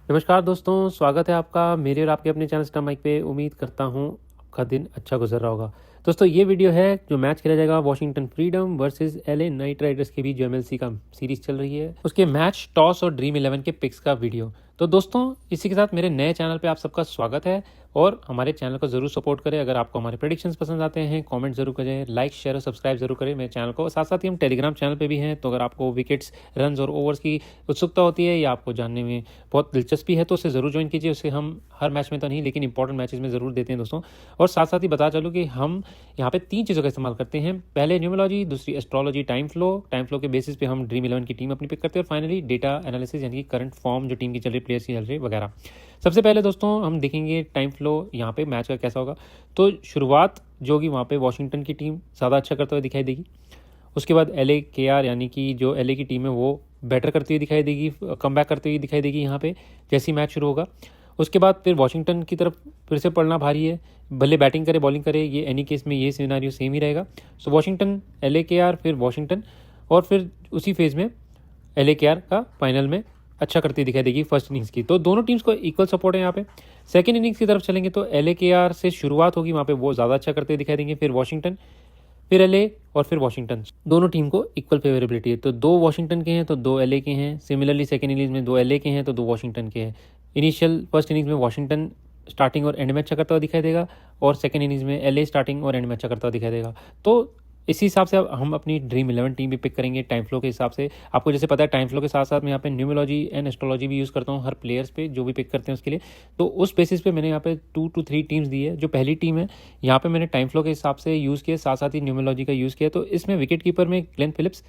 नमस्कार दोस्तों, स्वागत है आपका मेरे और आपके अपने चैनल स्टार माइक पे। उम्मीद करता हूँ आपका दिन अच्छा गुजर रहा होगा। दोस्तों, ये वीडियो है जो मैच खेला जाएगा Washington freedom versus LA night Riders के बीच, जो एमएलसी का सीरीज चल रही है, उसके मैच, टॉस और ड्रीम 11 के पिक्स का वीडियो। तो दोस्तों, इसी के साथ मेरे नए चैनल पे आप सबका स्वागत है और हमारे चैनल को जरूर सपोर्ट करें। अगर आपको हमारे प्रेडिक्शंस पसंद आते हैं, कमेंट जरूर करें, लाइक शेयर और सब्सक्राइब जरूर करें मेरे चैनल को। साथ साथ ही हम टेलीग्राम चैनल पे भी हैं, तो अगर आपको विकेट्स, रन्स और ओवर्स की उत्सुकता होती है या आपको जानने में बहुत दिलचस्पी है तो उसे ज़रूर ज्वाइन कीजिए। उसे हम हर मैच में तो नहीं, लेकिन इंपॉर्टेंट मैचेस में ज़रूर देते हैं दोस्तों। और साथ साथ ही बता चलूँ कि हम यहाँ पे 3 चीज़ों का इस्तेमाल करते हैं। पहले न्यूमरोलॉजी, दूसरी एस्ट्रोलॉजी, टाइम फ्लो के बेसिस पे हम ड्रीम 11 की टीम अपनी पिक करते हैं, और फाइनली डेटा एनालिसिस यानी कि करंट फॉर्म जो टीम की चल रही, प्लेयर्स की चल रही वगैरह। सबसे पहले दोस्तों हम देखेंगे टाइम फ्लो यहाँ पे मैच का कैसा होगा। तो शुरुआत जो होगी वहाँ पे वॉशिंगटन की टीम ज़्यादा अच्छा करते हुए दिखाई देगी। उसके बाद एलए केआर यानी कि जो एलए की टीम है वो बेटर करती हुई दिखाई देगी, कमबैक करती हुई दिखाई देगी यहाँ पे जैसे ही मैच शुरू होगा। उसके बाद फिर वॉशिंगटन की तरफ फिर से पड़ना भारी है, भले बैटिंग करे बॉलिंग करे, ये एनी केस में ये सिनेरियो सेम ही रहेगा। सो वॉशिंगटन, एलए केआर, फिर वॉशिंगटन, और फिर उसी फेज़ में एलए केआर का फाइनल में अच्छा करती दिखाई देगी फर्स्ट इनिंग्स की। तो दोनों टीम्स को इक्वल सपोर्ट है यहाँ पे। सेकंड इनिंग्स की तरफ चलेंगे तो एलए केआर से शुरुआत होगी, वहाँ पे वो ज़्यादा अच्छा करते दिखाई देंगे, फिर वॉशिंगटन, फिर एलए और फिर वॉशिंगटन। दोनों टीम को इक्वल फेवरेबिलिटी है, तो 2 वॉशिंगटन के हैं तो 2 एलए के हैं। सिमिलरली सेकंड इनिंग्स में 2 एलए के हैं तो 2 वॉशिंगटन के हैं। इनिशियल फर्स्ट इनिंग्स में वॉशिंगटन स्टार्टिंग और एंड में अच्छा करता हुआ दिखाई देगा, और सेकंड इनिंग्स में एलए स्टार्टिंग और एंड में अच्छा करता हुआ दिखाई देगा। तो इसी हिसाब से अब हम अपनी ड्रीम 11 टीम भी पिक करेंगे टाइम फ्लो के हिसाब से। आपको जैसे पता है टाइम फ्लो के साथ साथ मैं यहाँ पे न्यूमरोलॉजी एंड एस्ट्रोलॉजी भी यूज़ करता हूँ हर प्लेयर्स पे जो भी पिक करते हैं उसके लिए। तो उस बेसिस पे मैंने यहाँ पे 2 to 3 टीम्स दी है। जो पहली टीम है यहाँ पे मैंने टाइम फ्लो के हिसाब से यूज़ किया, साथ साथ ही न्यूमरोलॉजी का यूज़ किया। तो इसमें विकेट कीपर में ग्लेन फिलिप्स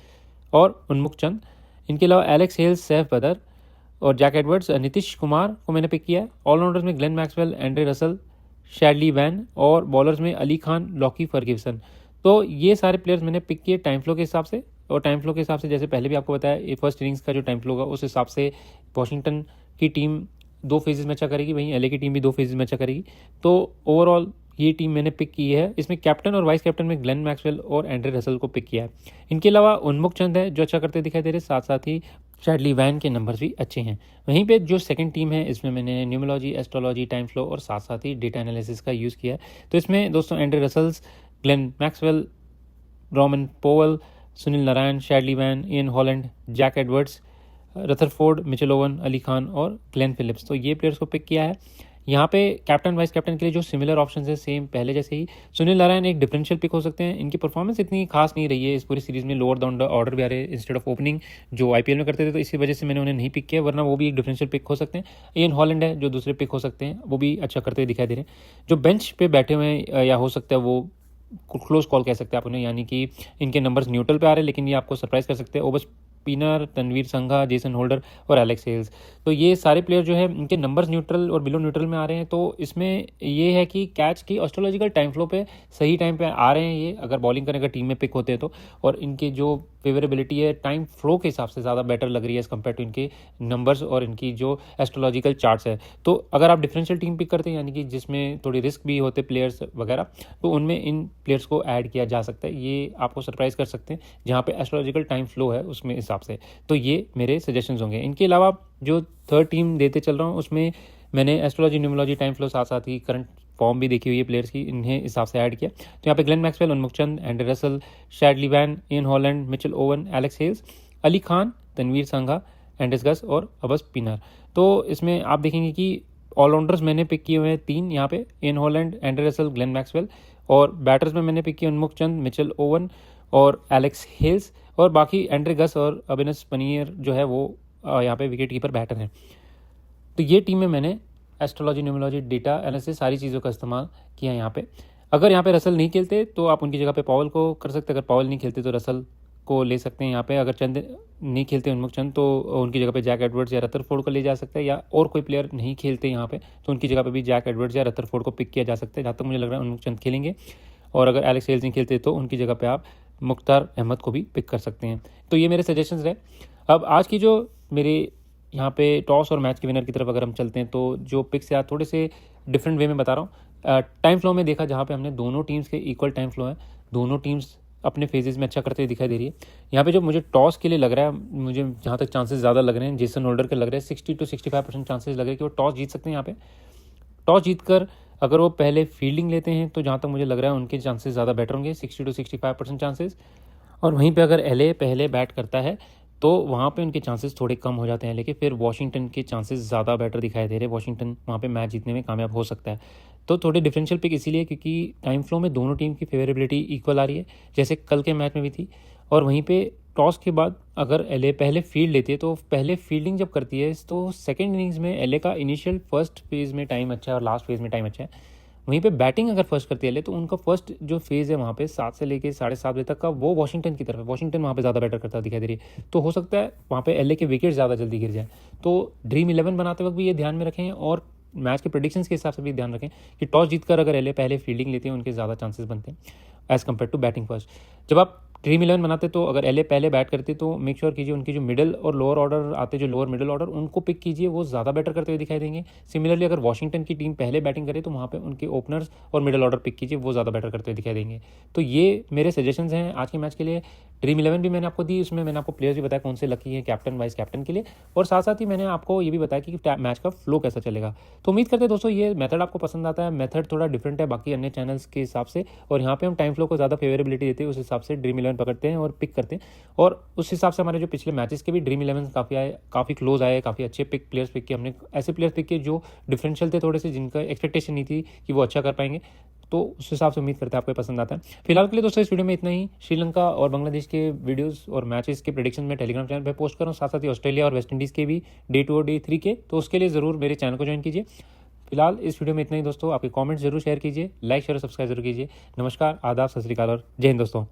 और उन्मुख चंद, इनके अलावा एलेक्स हेल्स, सैफ बदर और जैक एडवर्ड्स, नीतीश कुमार को मैंने पिक किया है। ऑलराउंडर्स में Glenn Maxwell, Andre Russell, Shadley van, और बॉलर्स में अली खान, लॉकी फर्ग्यूसन। तो ये सारे प्लेयर्स मैंने पिक किए टाइम फ्लो के हिसाब से। और टाइम फ्लो के हिसाब से जैसे पहले भी आपको बताया, ये फर्स्ट इनिंग्स का जो टाइम फ्लो होगा उस हिसाब से वॉशिंगटन की टीम 2 फेजेस में अच्छा करेगी, वहीं एलए की टीम भी 2 फेजेस में अच्छा करेगी। तो ओवरऑल ये टीम मैंने पिक की है। इसमें कैप्टन और वाइस कैप्टन में ग्लेन मैक्सवेल और एंड्रे रसल को पिक किया है। इनके अलावा उन्मुख चंद है जो अच्छा करते दिखाई दे रहे, साथ साथ ही शैडली वैन के नंबर्स भी अच्छे हैं। वहीं पे जो सेकंड टीम है इसमें मैंने न्यूमरोलॉजी, एस्ट्रोलॉजी, टाइम फ्लो और साथ साथ ही डेटा एनालिसिस का यूज़ किया है। तो इसमें दोस्तों Andre Russells, Glenn Maxwell, Rovman Powell, Sunil Narine, Shadley van, Ian Holland, Jack Edwards, Rutherford, Mitchell Owen, Ali Khan और ग्लेन फिलिप्स, तो ये प्लेयर्स को पिक किया है। यहाँ पे कैप्टन वाइस कैप्टन के लिए जो सिमिलर ऑप्शन है सेम पहले जैसे ही। सुनील नारायण एक डिफरेंशियल पिक हो सकते हैं, इनकी परफॉर्मेंस इतनी खास नहीं रही है इस पूरी सीरीज में, लोअर डाउन ऑर्डर भी आ रहे हैं इंस्टेड ऑफ ओपनिंग जो आईपीएल में करते थे, तो इसी वजह से मैंने उन्हें नहीं पिक किया, वरना वो भी एक डिफरेंशियल पिक हो सकते हैं। इयन हॉलैंड है जो दूसरे पिक हो सकते हैं, वो भी अच्छा करते हुए दिखाई दे रहे हैं। जो बेंच पे बैठे हुए हैं या हो सकता है वो क्लोज कॉल कह सकते हैं आप उन्हें, यानी कि इनके नंबर्स न्यूट्रल पे आ रहे हैं, लेकिन ये आपको सरप्राइज कर सकते हैं। ओबस स्पिनर, तनवीर संघा, जेसन होल्डर और एलेक्स हेल्स, तो ये सारे प्लेयर जो है इनके नंबर्स न्यूट्रल और बिलो न्यूट्रल में आ रहे हैं। तो इसमें ये है कि कैच की एस्ट्रोलॉजिकल टाइम फ्लो पे सही टाइम पे आ रहे हैं ये, अगर बॉलिंग करने का टीम में पिक होते हैं तो। और इनके जो फेवरेबिलिटी है टाइम फ्लो के हिसाब से ज़्यादा बेटर लग रही है एज़ कम्पेयर टू इनके नंबर्स और इनकी जो एस्ट्रोलॉजिकल चार्ट्स है। तो अगर आप डिफरेंशियल टीम पिक करते हैं, यानी कि जिसमें थोड़ी रिस्क भी होते प्लेयर्स वगैरह, तो उनमें इन प्लेयर्स को ऐड किया जा सकता है। ये आपको सरप्राइज कर सकते हैं जहाँ पे एस्ट्रोलॉजिकल टाइम फ्लो है उसमें हिसाब से। तो ये मेरे सजेशंस होंगे। इनके अलावा जो थर्ड टीम देते चल रहा हूँ उसमें मैंने एस्ट्रोलॉजी, न्यूमरोलॉजी, टाइम फ्लो, साथ साथ ही करंट फॉर्म भी देखी हुई है प्लेयर्स की, इन्हें हिसाब से ऐड किया। तो यहाँ पे Glenn Maxwell, Unmukt Chand, Andre Russell, Shadley van, Ian Holland, Mitchell Owen, Alex Hales, Ali Khan, Tanveer Sangha, Andres गस और अबस स्पिनर। तो इसमें आप देखेंगे कि ऑलराउंडर्स मैंने पिक किए हुए हैं 3 यहाँ पे, Ian Holland, Andre Russell, Glenn Maxwell, और बैटर्स में मैंने पिक किया उन्मुख चंद, मिचेल ओवन और एलेक्स हेल्स, और बाकी एंड्रे गस और अविनाश पनीर जो है वो यहाँ पे विकेट कीपर बैटर हैं। तो ये टीम में मैंने एस्ट्रोलॉजी, न्यूमरोलॉजी, डेटा एनालिसिस सारी चीज़ों का इस्तेमाल किया है यहाँ पे। अगर यहाँ पे रसल नहीं खेलते तो आप उनकी जगह पे पॉवल को कर सकते हैं, अगर पॉवल नहीं खेलते तो रसल को ले सकते हैं यहाँ पे। अगर चंद नहीं खेलते उन्मुख चंद तो उनकी जगह पे जैक एडवर्ड्स या रथरफोर्ड को ले जा सकते हैं, या और कोई प्लेयर नहीं खेलते यहाँ पे तो उनकी जगह पे भी जैक एडवर्ड्स या रथरफोर्ड को पिक किया जा सकता है। जहाँ तक मुझे लग रहा है उन्मुख चंद खेलेंगे, और अगर एलेक्स हेल्स नहीं खेलते तो उनकी जगह पे आप मुख्तार अहमद को भी पिक कर सकते हैं। तो ये मेरे सजेशंस रहे। अब आज की जो मेरे यहाँ पे टॉस और मैच के विनर की तरफ अगर हम चलते हैं, तो जो पिक्स यार थोड़े से डिफरेंट वे में बता रहा हूँ। टाइम फ्लो में देखा जहाँ पे हमने दोनों टीम्स के इक्वल टाइम फ्लो है, दोनों टीम्स अपने फेजेस में अच्छा करते हुए दिखाई दे रही है। यहाँ पे जो मुझे टॉस के लिए लग रहा है, मुझे जहाँ तक चांसेस ज़्यादा लग रहे हैं जेसन होल्डर के लग रहे हैं, 60 to 65% चांसेस लग रहे हैं कि वो टॉस जीत सकते हैं। यहाँ पे टॉस जीतकर अगर वो पहले फील्डिंग लेते हैं तो जहाँ तक मुझे लग रहा है उनके चांसेस ज़्यादा बेटर होंगे, 60 to 65% चांसेस। और वहीं पे अगर एलए पहले बैट करता है तो वहाँ पे उनके चांसेस थोड़े कम हो जाते हैं, लेकिन फिर वॉशिंगटन के चांसेस ज़्यादा बेटर दिखाई दे रहे हैं। वॉशिंगटन वहाँ पे मैच जीतने में कामयाब हो सकता है। तो थोड़े डिफरेंशियल पिक इसीलिए क्योंकि टाइम फ्लो में दोनों टीम की फेवरेबिलिटी इक्वल आ रही है, जैसे कल के मैच में भी थी। और वहीं पे टॉस के बाद अगर एलए पहले फील्ड लेती है तो पहले फील्डिंग जब करती है तो सेकेंड इनिंग्स में एलए का इनिशियल फर्स्ट फेज़ में टाइम अच्छा है और लास्ट फेज़ में टाइम अच्छा है। वहीं पे बैटिंग अगर फर्स्ट करती है एलए तो उनका फर्स्ट जो फेज़ है वहाँ पे 7 से लेके 7:30 बजे तक का वो वॉशिंगटन की तरफ है। वॉशिंगटन वहाँ पे ज़्यादा बैटर करता दिखाई दे रही है, तो हो सकता है वहाँ पे एलए के विकेट ज़्यादा जल्दी गिर जाए। तो ड्रीम 11 बनाते वक्त भी ये ध्यान में रखें और मैच के प्रेडिक्शंस के हिसाब से भी ध्यान रखें कि टॉस जीतकर अगर एलए पहले फील्डिंग लेते हैं उनके ज़्यादा चांसेस बनते हैं as compared to batting first. जब आप ड्रीम 11 बनाते तो अगर एलए पहले बैट करते तो मेक श्योर कीजिए उनकी जो मिडिल और लोअर ऑर्डर आते, जो लोअर मिडिल ऑर्डर उनको पिक कीजिए, वो ज़्यादा बेटर करते हुए दिखाई देंगे। सिमिलरली अगर वॉशिंगटन की टीम पहले बैटिंग करे तो वहाँ पे उनके ओपनर्स और मिडिल ऑर्डर पिक कीजिए, वो ज़्यादा बेटर करते हुए दिखाई देंगे। तो ये मेरे सजेशंस हैं आज के मैच के लिए। ड्रीम 11 भी मैंने आपको दी, उसमें मैंने आपको प्लेयर्स भी बताया कौन से लकी हैं कैप्टन वाइस कैप्टन के लिए, और साथ साथ ही मैंने आपको ये भी बताया कि मैच का फ्लो कैसा चलेगा। तो उम्मीद करते हैं दोस्तों ये मेथड आपको पसंद आता है। मेथड थोड़ा डिफरेंट है बाकी अन्य चैनल्स के हिसाब से, और यहाँ पे हम टाइम फ्लो को ज़्यादा फेवरेबिलिटी देते हैं, उस हिसाब से ड्रीम 11 पकड़ते हैं और पिक करते हैं। और उस हिसाब से हमारे जो पिछले मैचेस के भी ड्रीम 11 काफ़ी आए, काफ़ी क्लोज आए, काफ़ी अच्छे प्लेयर्स पिक किए हमने। ऐसे प्लेयर्स पिक किए जो डिफरेंशियल थे थोड़े से, जिनका एक्सपेक्टेशन नहीं थी कि वो अच्छा कर पाएंगे। तो उस हिसाब से उम्मीद करते हैं आपको पसंद आता है। फिलहाल के लिए दोस्तों इस वीडियो में इतना ही। श्रीलंका और बांग्लादेश के वीडियोस और मैचेस के प्रेडिक्शन में टेलीग्राम चैनल पर पोस्ट कर रहा हूँ, साथ साथ ही ऑस्ट्रेलिया और वेस्ट इंडीज़ के भी डे 2 और डे 3 के, तो उसके लिए ज़रूर मेरे चैनल को ज्वाइन कीजिए। फिलहाल इस वीडियो में इतना ही दोस्तों। आपके कमेंट्स जरूर शेयर कीजिए, लाइक शेयर और सब्सक्राइब जरूर कीजिए। नमस्कार, आदाब, सत श्री अकाल और जय हिंद दोस्तों।